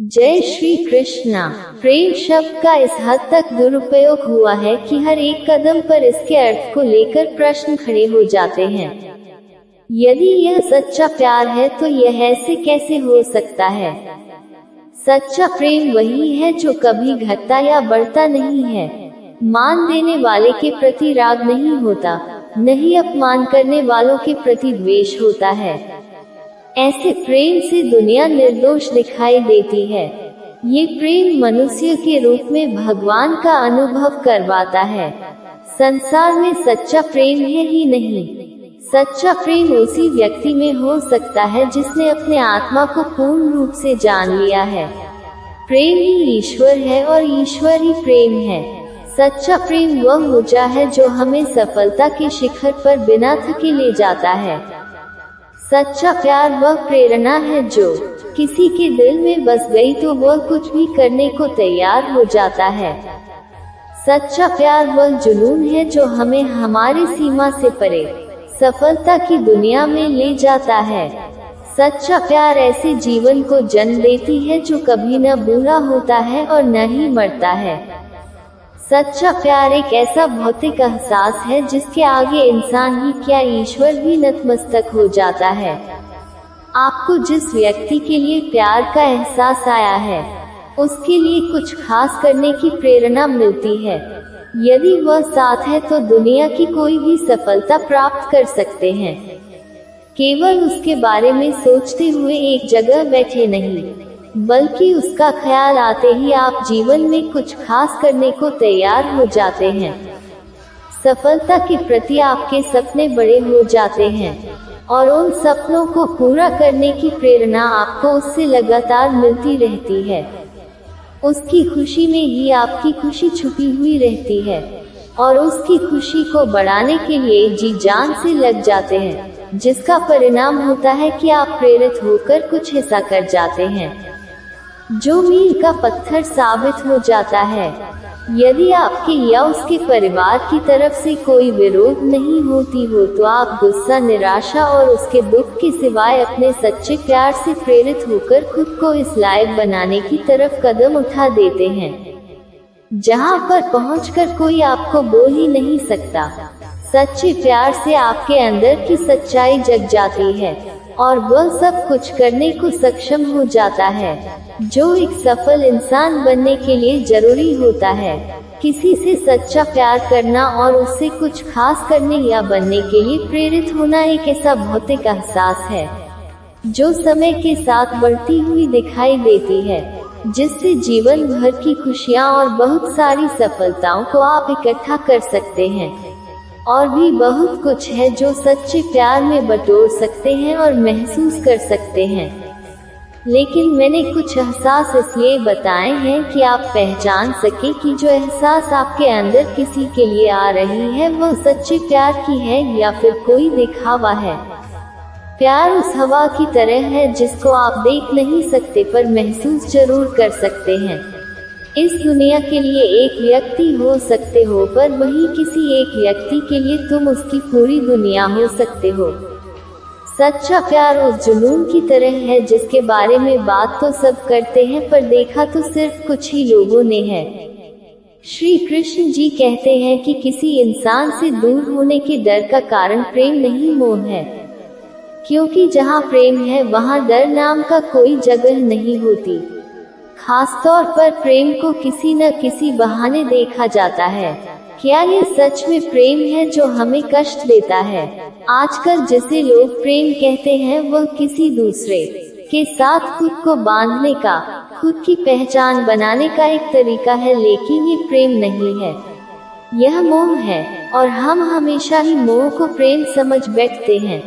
जय श्री कृष्णा। प्रेम शब्द का इस हद तक दुरुपयोग हुआ है कि हर एक कदम पर इसके अर्थ को लेकर प्रश्न खड़े हो जाते हैं। यदि यह सच्चा प्यार है तो यह ऐसे कैसे हो सकता है? सच्चा प्रेम वही है जो कभी घटता या बढ़ता नहीं है। मान देने वाले के प्रति राग नहीं होता, नहीं अपमान करने वालों के प्रति द्वेष होता है। ऐसे प्रेम से दुनिया निर्दोष दिखाई देती है। ये प्रेम मनुष्य के रूप में भगवान का अनुभव करवाता है। संसार में सच्चा प्रेम है ही नहीं। सच्चा प्रेम उसी व्यक्ति में हो सकता है जिसने अपने आत्मा को पूर्ण रूप से जान लिया है। प्रेम ही ईश्वर है और ईश्वर ही प्रेम है। सच्चा प्रेम वह ऊर्जा है जो हमें सफलता के शिखर पर बिना थके ले जाता है। सच्चा प्यार वह प्रेरणा है जो किसी के दिल में बस गई तो वह कुछ भी करने को तैयार हो जाता है। सच्चा प्यार वह जुनून है जो हमें हमारी सीमा से परे सफलता की दुनिया में ले जाता है। सच्चा प्यार ऐसे जीवन को जन्म देती है जो कभी न बूढ़ा होता है और न ही मरता है। सच्चा प्यार एक ऐसा भौतिक एहसास है जिसके आगे इंसान ही क्या ईश्वर भी नतमस्तक हो जाता है। आपको जिस व्यक्ति के लिए प्यार का एहसास आया है उसके लिए कुछ खास करने की प्रेरणा मिलती है। यदि वह साथ है तो दुनिया की कोई भी सफलता प्राप्त कर सकते हैं। केवल उसके बारे में सोचते हुए एक जगह बैठे नहीं, बल्कि उसका ख्याल आते ही आप जीवन में कुछ खास करने को तैयार हो जाते हैं। सफलता के प्रति आपके सपने बड़े हो जाते हैं और उन सपनों को पूरा करने की प्रेरणा आपको उससे लगातार मिलती रहती है। उसकी खुशी में ही आपकी खुशी छुपी हुई रहती है और उसकी खुशी को बढ़ाने के लिए जी जान से लग जाते हैं, जिसका परिणाम होता है कि आप प्रेरित होकर कुछ ऐसा कर जाते हैं जो मील का पत्थर साबित हो जाता है। यदि आपके या उसके परिवार की तरफ से कोई विरोध नहीं होती हो तो आप गुस्सा, निराशा और उसके दुख के सिवाय अपने सच्चे प्यार से प्रेरित होकर खुद को इस लायक बनाने की तरफ कदम उठा देते हैं जहां पर पहुंचकर कोई आपको बोल ही नहीं सकता। सच्चे प्यार से आपके अंदर की सच्चाई जग जाती है और वह सब कुछ करने को सक्षम हो जाता है जो एक सफल इंसान बनने के लिए जरूरी होता है। किसी से सच्चा प्यार करना और उससे कुछ खास करने या बनने के लिए प्रेरित होना एक ऐसा भौतिक एहसास है जो समय के साथ बढ़ती हुई दिखाई देती है, जिससे जीवन भर की खुशियां और बहुत सारी सफलताओं को आप इकट्ठा कर सकते हैं। और भी बहुत कुछ है जो सच्चे प्यार में बटोर सकते हैं और महसूस कर सकते हैं। लेकिन मैंने कुछ एहसास इसलिए बताए हैं कि आप पहचान सके कि जो एहसास आपके अंदर किसी के लिए आ रही है वह सच्चे प्यार की है या फिर कोई दिखावा है। प्यार उस हवा की तरह है जिसको आप देख नहीं सकते पर महसूस जरूर कर सकते हैं। इस दुनिया के लिए एक व्यक्ति हो सकते हो पर वही किसी एक व्यक्ति के लिए तुम उसकी पूरी दुनिया हो सकते हो। सच्चा प्यार उस जुनून की तरह है जिसके बारे में बात तो सब करते हैं पर देखा तो सिर्फ कुछ ही लोगों ने है। श्री कृष्ण जी कहते हैं कि किसी इंसान से दूर होने के डर का कारण प्रेम नहीं मोह है, क्योंकि जहाँ प्रेम है वहाँ डर नाम का कोई जगह नहीं होती। खासतौर पर प्रेम को किसी न किसी बहाने देखा जाता है। क्या ये सच में प्रेम है जो हमें कष्ट देता है? आजकल जिसे लोग प्रेम कहते हैं वह किसी दूसरे के साथ खुद को बांधने का, खुद की पहचान बनाने का एक तरीका है, लेकिन ये प्रेम नहीं है, यह मोह है और हम हमेशा ही मोह को प्रेम समझ बैठते हैं,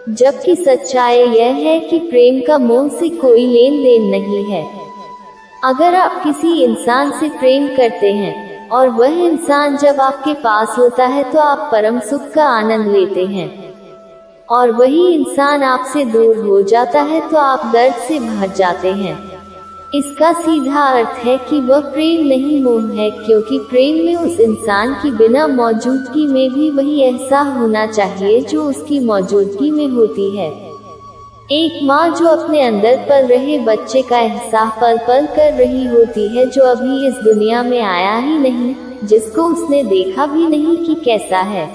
जबकि सच्चाई यह है कि प्रेम का मोह से कोई लेन देन नहीं है। अगर आप किसी इंसान से प्रेम करते हैं और वह इंसान जब आपके पास होता है तो आप परम सुख का आनंद लेते हैं, और वही इंसान आपसे दूर हो जाता है तो आप दर्द से भर जाते हैं। इसका सीधा अर्थ है कि वह प्रेम नहीं मोह है, क्योंकि प्रेम में उस इंसान की बिना मौजूदगी में भी वही एहसास होना चाहिए जो उसकी मौजूदगी में होती है। एक माँ जो अपने अंदर पल रहे बच्चे का एहसास पल पल कर रही होती है, जो अभी इस दुनिया में आया ही नहीं, जिसको उसने देखा भी नहीं कि कैसा है,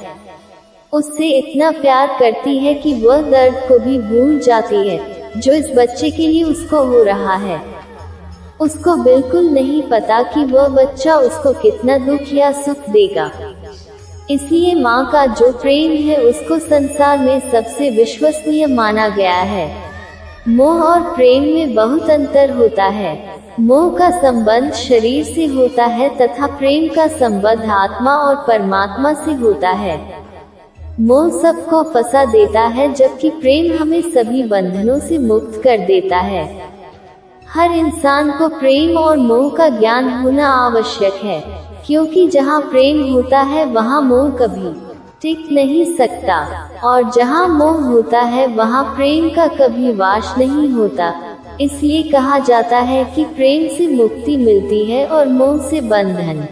उससे इतना प्यार करती है कि वह दर्द को भी भूल जाती है जो इस बच्चे के लिए उसको हो रहा है। उसको बिल्कुल नहीं पता कि वह बच्चा उसको कितना दुख या सुख देगा। इसलिए माँ का जो प्रेम है उसको संसार में सबसे विश्वसनीय माना गया है। मोह और प्रेम में बहुत अंतर होता है। मोह का संबंध शरीर से होता है तथा प्रेम का संबंध आत्मा और परमात्मा से होता है। मोह सबको फंसा देता है, जबकि प्रेम हमें सभी बंधनों से मुक्त कर देता है। हर इंसान को प्रेम और मोह का ज्ञान होना आवश्यक है, क्योंकि जहाँ प्रेम होता है वहाँ मोह कभी टिक नहीं सकता, और जहाँ मोह होता है वहाँ प्रेम का कभी वास नहीं होता। इसलिए कहा जाता है कि प्रेम से मुक्ति मिलती है और मोह से बंधन।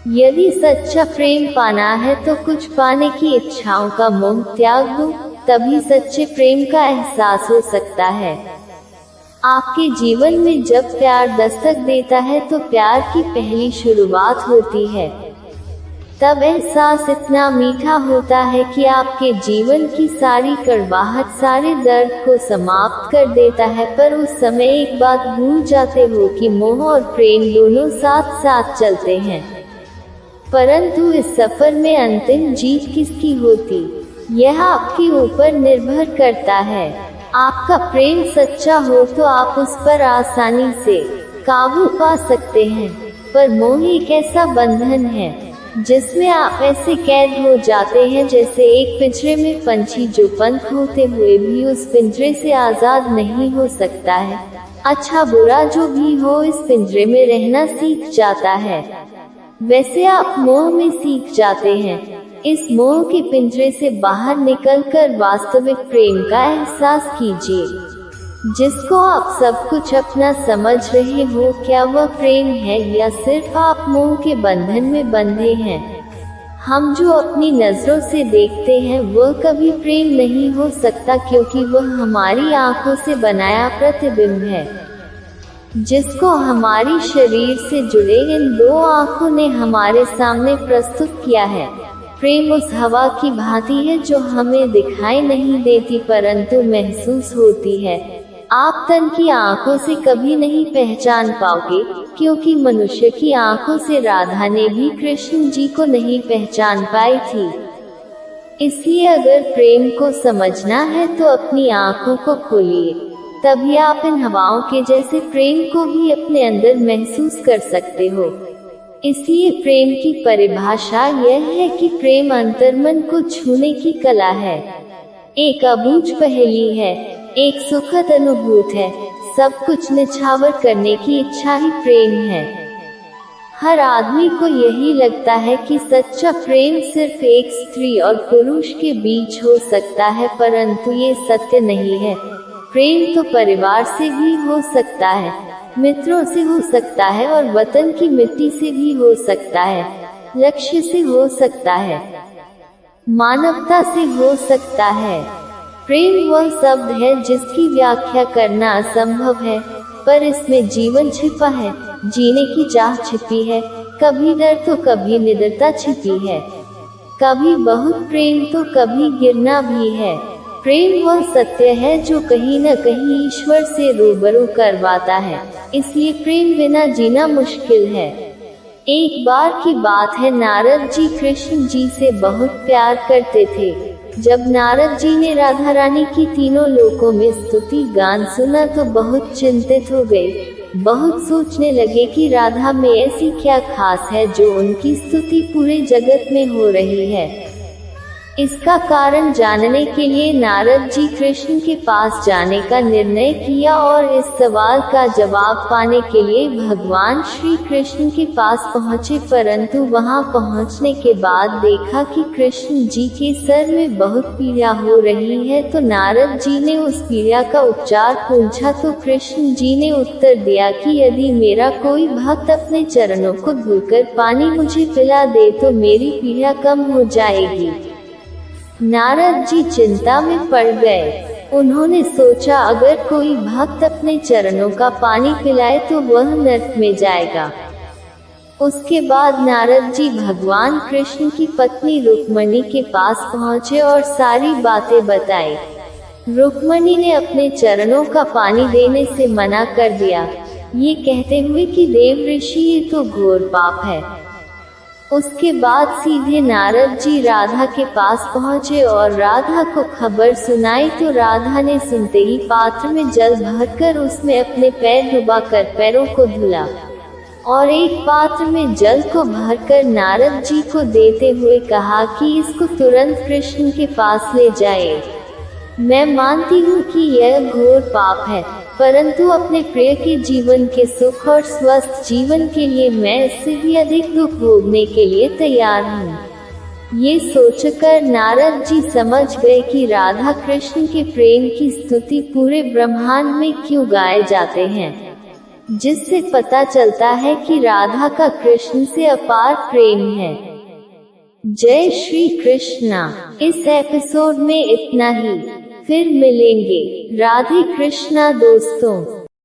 यदि सच्चा प्रेम पाना है तो कुछ पाने की इच्छाओं का मोह त्याग दो, तभी सच्चे प्रेम का एहसास हो सकता है। आपके जीवन में जब प्यार दस्तक देता है तो प्यार की पहली शुरुआत होती है। तब एहसास इतना मीठा होता है कि आपके जीवन की सारी कड़वाहट, सारे दर्द को समाप्त कर देता है। पर उस समय एक बात भूल जाते हो कि मोह और प्रेम दोनों साथ साथ चलते हैं, परंतु इस सफर में अंतिम जीत किसकी होती, यह आपके ऊपर निर्भर करता है। आपका प्रेम सच्चा हो तो आप उस पर आसानी से काबू पा सकते हैं, पर मोह एक ऐसा बंधन है जिसमें आप ऐसे कैद हो जाते हैं जैसे एक पिंजरे में पंछी जो पंख होते हुए भी उस पिंजरे से आजाद नहीं हो सकता है। अच्छा बुरा जो भी हो, इस पिंजरे में रहना सीख जाता है। वैसे आप मोह में सीख जाते हैं। इस मोह के पिंजरे से बाहर निकलकर वास्तविक प्रेम का एहसास कीजिए, जिसको आप सब कुछ अपना समझ रहे हो। क्या वह प्रेम है या सिर्फ आप मोह के बंधन में बंधे हैं? हम जो अपनी नजरों से देखते हैं वह कभी प्रेम नहीं हो सकता, क्योंकि वह हमारी आंखों से बनाया प्रतिबिंब है, जिसको हमारी शरीर से जुड़े इन दो आंखों ने हमारे सामने प्रस्तुत किया है। प्रेम उस हवा की भांति है जो हमें दिखाई नहीं देती परंतु महसूस होती है। आप तन की आंखों से कभी नहीं पहचान पाओगे, क्योंकि मनुष्य की आंखों से राधा ने भी कृष्ण जी को नहीं पहचान पाई थी। इसलिए अगर प्रेम को समझना है तो अपनी आंखों को खोलिए, तभी आप इन हवाओं के जैसे प्रेम को भी अपने अंदर महसूस कर सकते हो। इसलिए प्रेम की परिभाषा यह है कि प्रेम अंतर्मन को छूने की कला है, एक अबूझ पहेली है, एक सुखद अनुभूति है। सब कुछ निछावर करने की इच्छा ही प्रेम है। हर आदमी को यही लगता है कि सच्चा प्रेम सिर्फ एक स्त्री और पुरुष के बीच हो सकता है, परंतु ये सत्य नहीं है। प्रेम तो परिवार से भी हो सकता है, मित्रों से हो सकता है, और वतन की मिट्टी से भी हो सकता है, लक्ष्य से हो सकता है, मानवता से हो सकता है। प्रेम वह शब्द है जिसकी व्याख्या करना असंभव है, पर इसमें जीवन छिपा है, जीने की चाह छिपी है, कभी डर तो कभी निडरता छिपी है, कभी बहुत प्रेम तो कभी गिरना भी है। प्रेम वह सत्य है जो कहीं न कहीं ईश्वर से रूबरू करवाता है, इसलिए प्रेम बिना जीना मुश्किल है। एक बार की बात है, नारद जी कृष्ण जी से बहुत प्यार करते थे। जब नारद जी ने राधा रानी की तीनों लोकों में स्तुति गान सुना तो बहुत चिंतित हो गए। बहुत सोचने लगे कि राधा में ऐसी क्या खास है जो उनकी स्तुति पूरे जगत में हो रही है। इसका कारण जानने के लिए नारद जी कृष्ण के पास जाने का निर्णय किया और इस सवाल का जवाब पाने के लिए भगवान श्री कृष्ण के पास पहुँचे। परंतु वहां पहुंचने के बाद देखा कि कृष्ण जी के सर में बहुत पीड़ा हो रही है, तो नारद जी ने उस पीड़ा का उपचार पूछा तो कृष्ण जी ने उत्तर दिया कि यदि मेरा कोई भक्त अपने चरणों को धोकर पानी मुझे पिला दे तो मेरी पीड़ा कम हो जाएगी। नारद जी चिंता में पड़ गए। उन्होंने सोचा अगर कोई भक्त अपने चरणों का पानी पिलाए तो वह नर्क में जाएगा। उसके बाद नारद जी भगवान कृष्ण की पत्नी रुक्मणी के पास पहुँचे और सारी बातें बताई। रुक्मणी ने अपने चरणों का पानी देने से मना कर दिया, ये कहते हुए कि देव ऋषि ये तो घोर पाप है। उसके बाद सीधे नारद जी राधा के पास पहुँचे और राधा को खबर सुनाई तो राधा ने सुनते ही पात्र में जल भरकर उसमें अपने पैर डुबाकर पैरों को धुला और एक पात्र में जल को भरकर नारद जी को देते हुए कहा कि इसको तुरंत कृष्ण के पास ले जाए। मैं मानती हूँ कि यह घोर पाप है, परंतु अपने प्रिय के जीवन के सुख और स्वस्थ जीवन के लिए मैं इससे भी अधिक दुख भोगने के लिए तैयार हूँ। ये सोचकर नारद जी समझ गए कि राधा कृष्ण के प्रेम की स्तुति पूरे ब्रह्मांड में क्यों गाए जाते हैं, जिससे पता चलता है कि राधा का कृष्ण से अपार प्रेम है। जय श्री कृष्णा। इस एपिसोड में इतना ही, फिर मिलेंगे। राधे कृष्णा दोस्तों।